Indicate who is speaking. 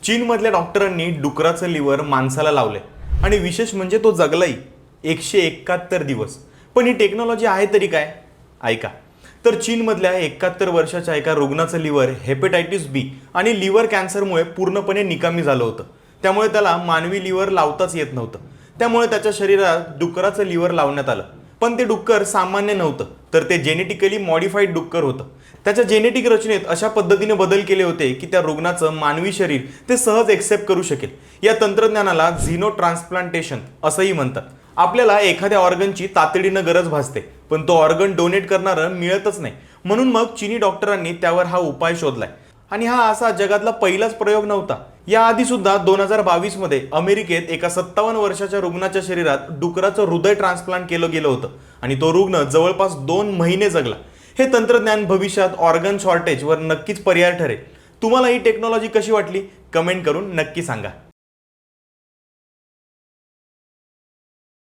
Speaker 1: चीनमधल्या डॉक्टरांनी डुकराचं लिव्हर माणसाला लावले आणि विशेष म्हणजे तो जगलाही 171 दिवस. पण ही टेक्नॉलॉजी आहे तरी काय? ऐका. तर चीनमधल्या 71 वर्षाच्या एका रुग्णाचं लिव्हर हेपेटायटिस बी आणि लिव्हर कॅन्सरमुळे पूर्णपणे निकामी झालं होतं. त्यामुळे त्याला मानवी लिव्हर लावताच येत नव्हतं. त्यामुळे त्याच्या शरीरात डुकराचं लिव्हर लावण्यात आलं. पण ते डुक्कर सामान्य नव्हतं, तर ते जेनेटिकली मॉडिफाईड डुक्कर होतं. त्याच्या जेनेटिक रचनेत अशा पद्धतीने बदल केले होते की त्या रुग्णाचं मानवी शरीर ते सहज एक्सेप्ट करू शकेल. या तंत्रज्ञानाला झिनो ट्रान्सप्लांटेशन असंही म्हणतात. आपल्याला एखाद्या ऑर्गनची तातडीनं गरज भासते, पण तो ऑर्गन डोनेट करणारं मिळतच नाही. म्हणून मग चीनी डॉक्टरांनी त्यावर हा उपाय शोधलाय. आणि हा असा जगातला पहिलाच प्रयोग नव्हता. याआधी सुद्धा 2022 मध्ये अमेरिकेत एका 57 वर्षाच्या रुग्णाच्या शरीरात डुकराचं हृदय ट्रान्सप्लांट केलं गेलं होतं आणि तो रुग्ण जवळपास 2 महिने जगला. हे तंत्रज्ञान भविष्यात ऑर्गन शॉर्टेजवर नक्कीच पर्याय ठरेल. तुम्हाला ही टेक्नॉलॉजी कशी वाटली? कमेंट करून नक्की सांगा.